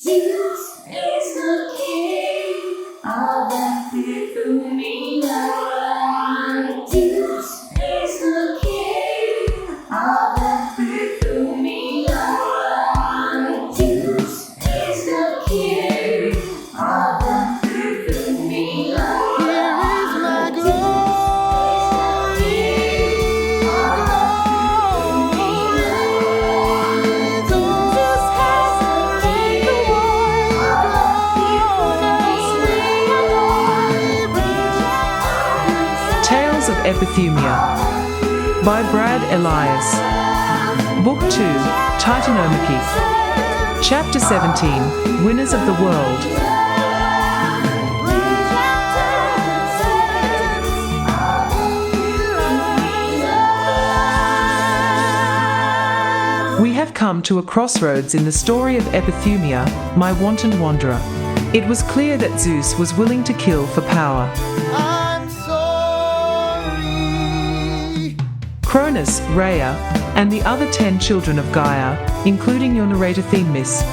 Jesus is the King of Epithumia. Jesus is the King of Epithumia. Jesus is the King of Epithumia. Here is my Tales of Epithumia by Brad Elias. Book 2, Titanomachy. Chapter 17, Winners of the World. We have come to a crossroads in the story of Epithumia, my wanton wanderer. It was clear that Zeus was willing to kill for power. I'm sorry. Cronus, Rhea, and the other 10 children of Gaia, including your narrator Themis,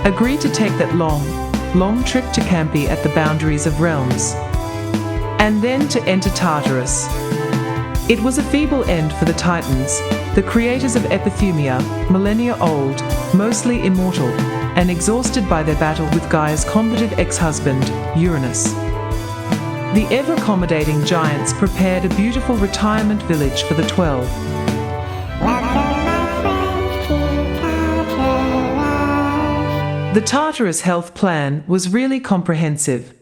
agreed to take that long trip to Campi at the boundaries of realms, and then to enter Tartarus. It was a feeble end for the Titans, the creators of Epithumia, millennia old, mostly immortal, and exhausted by their battle with Gaia's combative ex-husband, Uranus. The ever-accommodating giants prepared a beautiful retirement village for the 12. The Tartarus health plan was really comprehensive.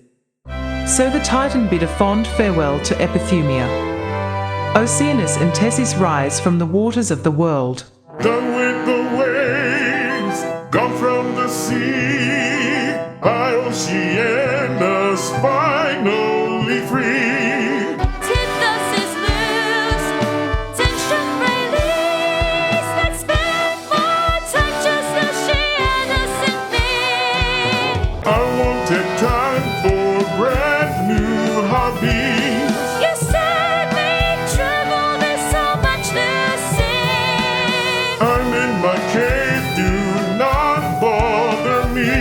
So the Titan bid a fond farewell to Epithumia. Oceanus and Tessis rise from the waters of the world. Done with the waves, gone from the sea, by Oceanus finally free. Tithys is loose, tension release. Let's spend more time just Oceanus and me. I won't take time for brand new hobbies. You said we travel, there's so much to see. I'm in my cave, do not bother me.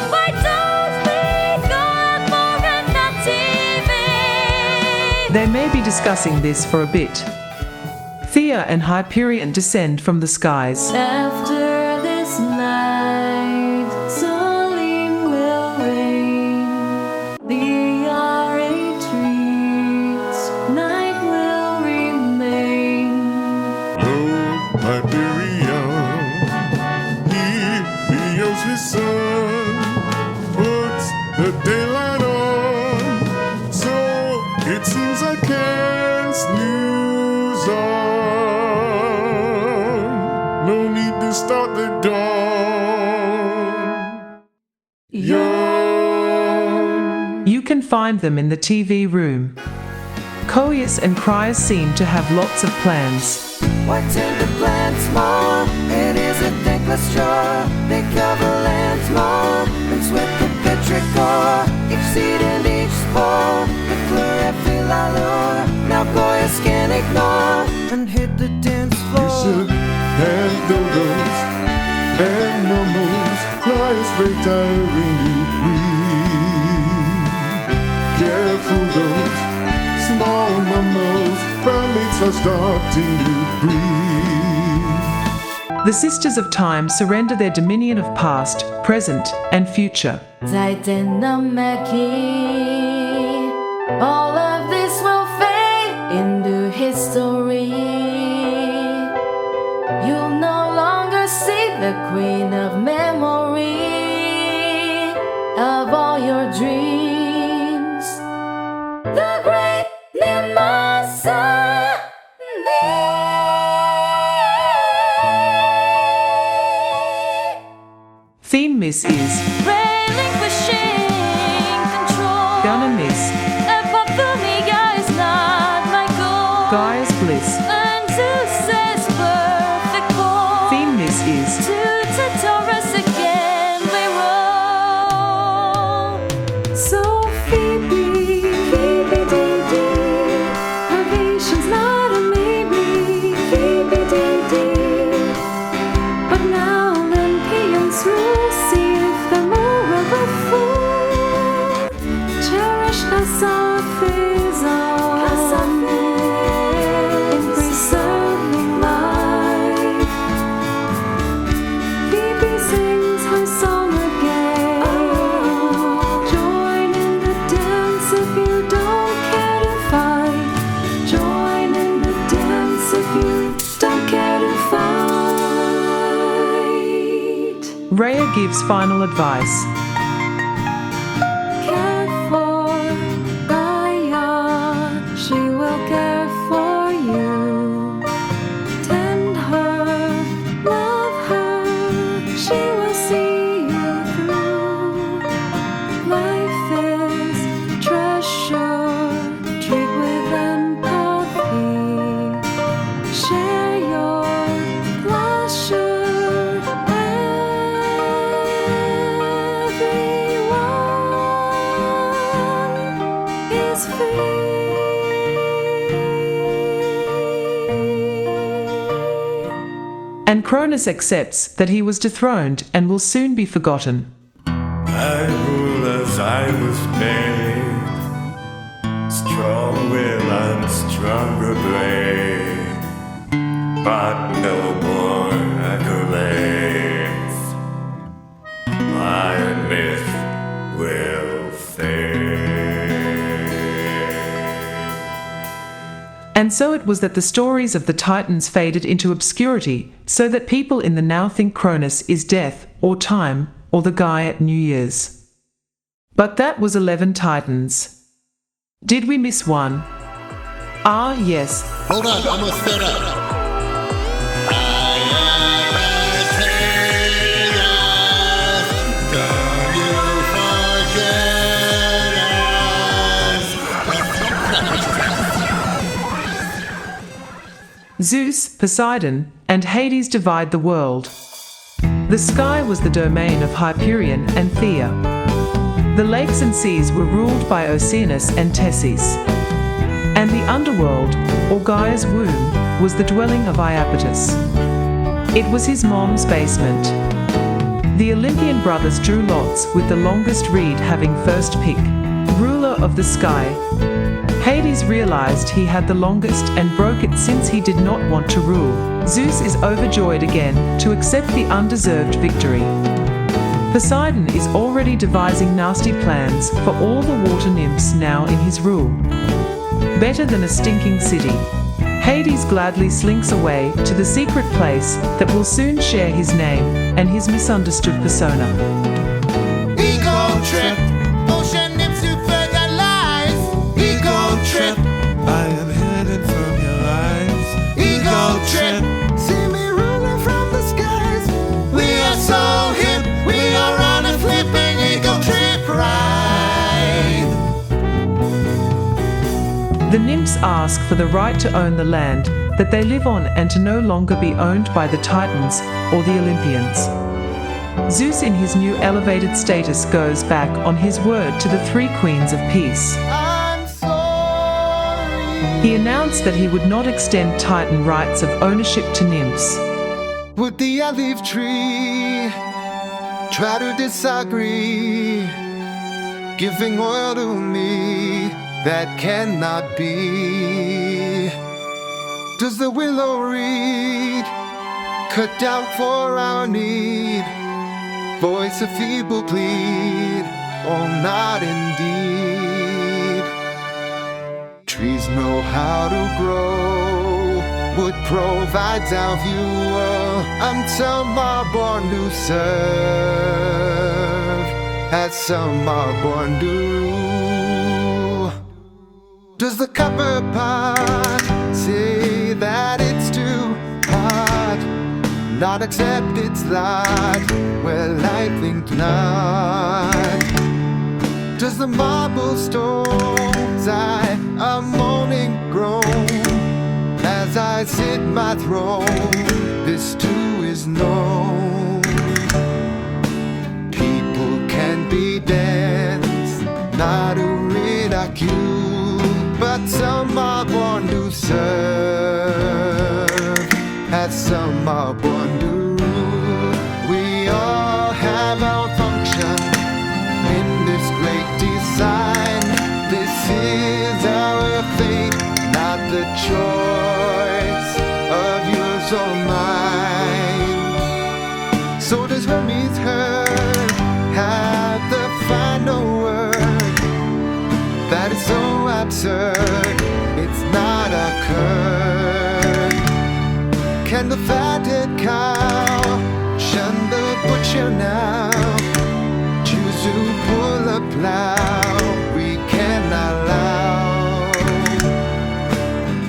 Why don't we go out more and not TV? They may be discussing this for a bit. Thea and Hyperion descend from the skies. After this night, Solim will reign. The retreats, night will remain. Oh, Hyperion, he heals his son, puts the daylight on, so it seems I can't snooze on. No need to start the dawn. Yawn. You can find them in the TV room. Coeus and Crius seem to have lots of plans. What's in the plants, Mom? It is a thankless chore. They cover lands, Mom, mixed with the petrichor. Each seed and each spore, the chlorophyll allure. Now Goyas can ignore and hit the dance You floor. should handle those animals, flies very tiring you breathe. Careful those small mammals, primates are starting to breathe. The Sisters of Time surrender their dominion of past, present, and future. Titanomachy. All of this will fade into history. You'll no longer see the queen of memory of all your dreams. The great Mnemosyne. Themis is Relinquishing control. gonna miss Epithumia is not my goal. Gaia's bliss. And Zeus's perfect ball. Themis is To Tartarus again we roll. So Phoebe, Phoebe DD, her vision's not a maybe. Phoebe DD, but now Olympians will see if the Rhea gives final advice. Care for Gaia, she will care for you. Tend her, love her, she will see you through. Life is treasure, treat with empathy. Share your pleasure. Everyone is free. And Cronus accepts that he was dethroned and will soon be forgotten. I rule as I was made, strong will and stronger blade, but no more accolades. My myth will fade. And so it was that the stories of the Titans faded into obscurity, so that people in the now think Cronus is death, or time, or the guy at New Year's. But that was 11 Titans. Did we miss one? Ah, yes. Hold on, almost set up. Zeus, Poseidon, and Hades divide the world. The sky was the domain of Hyperion and Thea. The lakes and seas were ruled by Oceanus and Tessis. And the underworld, or Gaia's womb, was the dwelling of Iapetus. It was his mom's basement. The Olympian brothers drew lots, with the longest reed having first pick. Ruler of the sky, Hades realized he had the longest and broke it since he did not want to rule. Zeus is overjoyed again to accept the undeserved victory. Poseidon is already devising nasty plans for all the water nymphs now in his rule. Better than a stinking city, Hades gladly slinks away to the secret place that will soon share his name and his misunderstood persona. Ego trip, ocean nymphs who further lies. Ego trip, I am hidden from your eyes. ego trip. See me ruling from the skies. We are so hip, we are on a flipping ego trip ride. The nymphs ask for the right to own the land that they live on and to no longer be owned by the Titans or the Olympians. Zeus in his new elevated status goes back on his word to the three queens of peace. I'm sorry. He announced that he would not extend Titan rights of ownership to nymphs. Would the olive tree try to disagree? Giving oil to me that cannot be. Does the willow reed cut down for our need? Voice a feeble plead, oh not indeed. Trees know how to grow, wood provides our fuel until more born to serve, as some are born to rule. Does the copper pot say that it's too hot? Not accept its lot? Well, I think not. Does the marble stones I a moaning groan as I sit my throne? This too is known. People can be dense, not to ridicule, but some are born to serve, as some are born to rule. We all have our function in this great design. This is our fate, not the choice of yours or mine. So does Hermes herd have the final word? That is so absurd, it's not occurred. Can the fatted cow shun the butcher here now. Choose to pull a plow. We cannot allow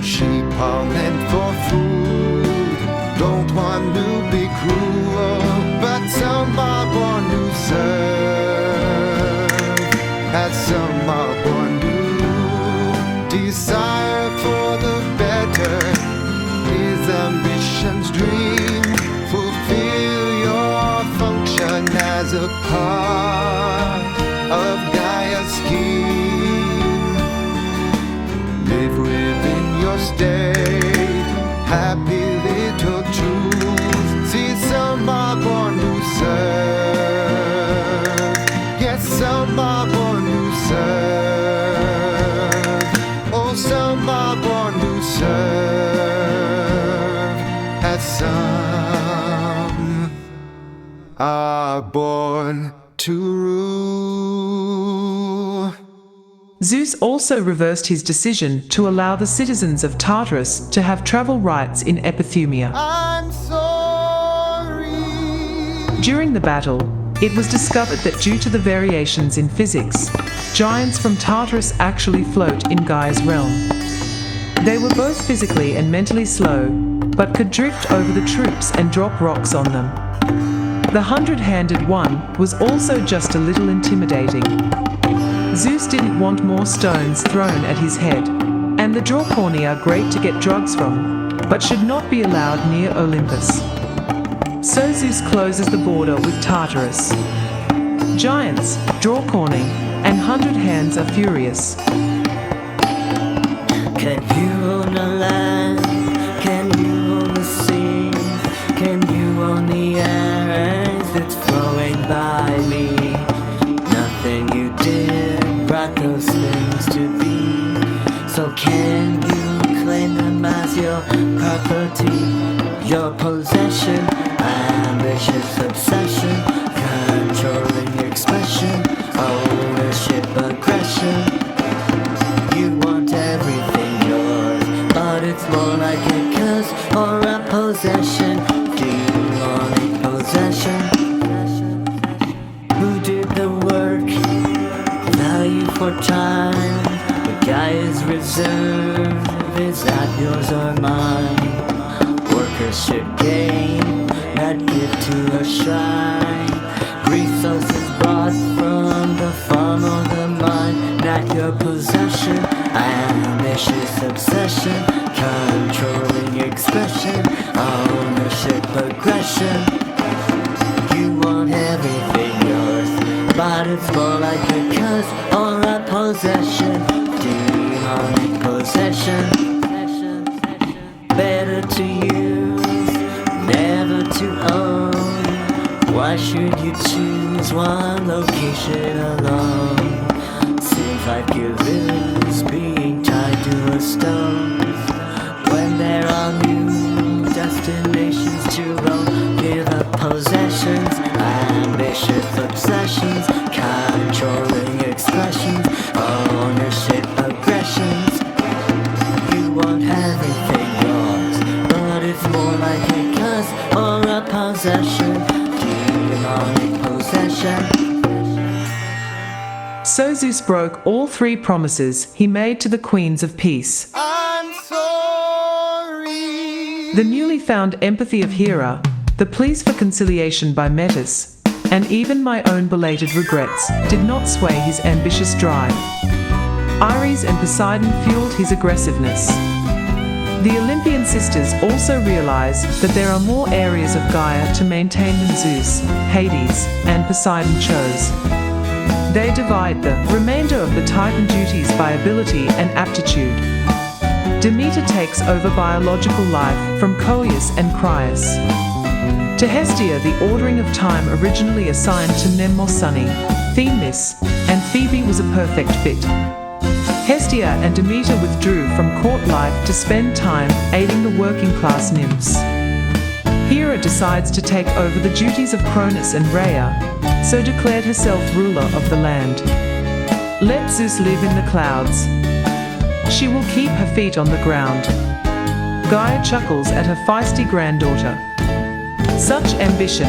sheep hauling for food. Don't want to be cruel, but some are born to serve, as some are born to desire for the better. Is ambition's dream. Fulfill your function as a part of Gaia's scheme. Live within your state, happy little truth. See, some are born to serve. Yes, some are born to serve. Oh, some are born to serve, as some are born to rule. Zeus also reversed his decision to allow the citizens of Tartarus to have travel rights in Epithumia. I'm sorry. During the battle, it was discovered that due to the variations in physics, giants from Tartarus actually float in Gaia's realm. They were both physically and mentally slow, but could drift over the troops and drop rocks on them. The 100-handed one was also just a little intimidating. Zeus didn't want more stones thrown at his head, and the Draconi are great to get drugs from, but should not be allowed near Olympus. So Zeus closes the border with Tartarus. Giants, Draconi, and 100 Hands are furious. Can you own the land? Can you own the sea? Can you own the air as it's flowing by me? Nothing you did brought those things to be. So can you claim them as your property, your possession, ambitious obsession, controlling expression, ownership, aggression? You want everything yours, but it's more like a curse or a possession, demonic possession. Who did the work? Value for time. The guy is reserved. Is that yours or mine? Workers should gain, not give to a shrine. Resources brought from the farm or the mine, not your possession. Ambitious obsession, controlling expression, ownership, aggression. You want everything yours, but it's more like a curse or a possession, demonic possession. Better to use, never to own. Why should you choose one location alone? Seems like you lose being tied to a stone. When there are new destinations to roam, give up possessions, ambitious obsessions, controlling expressions, ownership, aggressions. You want everything yours, but it's more like a curse or a possession, demonic possession. So Zeus broke all 3 promises he made to the queens of peace. I'm sorry. The newly found empathy of Hera, the pleas for conciliation by Metis, and even my own belated regrets did not sway his ambitious drive. Ares and Poseidon fueled his aggressiveness. The Olympian sisters also realize that there are more areas of Gaia to maintain than Zeus, Hades, and Poseidon chose. They divide the remainder of the Titan duties by ability and aptitude. Demeter takes over biological life from Coeus and Crius. To Hestia, the ordering of time originally assigned to Mnemosyne, Themis, and Phoebe was a perfect fit. Hestia and Demeter withdrew from court life to spend time aiding the working-class nymphs. Hera decides to take over the duties of Cronus and Rhea, so declared herself ruler of the land. Let Zeus live in the clouds. She will keep her feet on the ground. Gaia chuckles at her feisty granddaughter. Such ambition.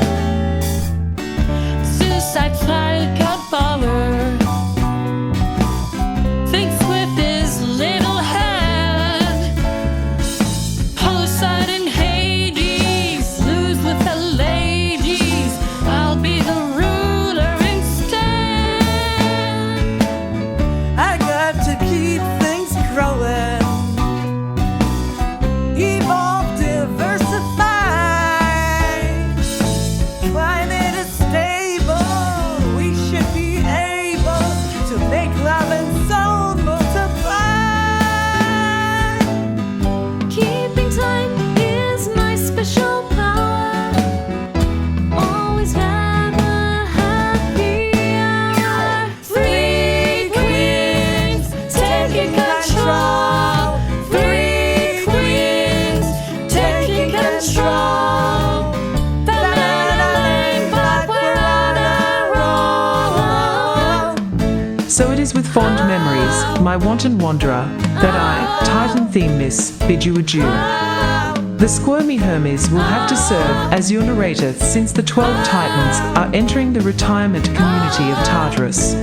So it is with fond memories, my wanton wanderer, that I, Titan theme miss, bid you adieu. The squirmy Hermes will have to serve as your narrator since the 12 Titans are entering the retirement community of Tartarus.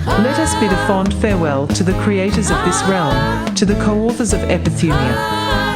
Let us bid a fond farewell to the creators of this realm, to the co-authors of Epithumia.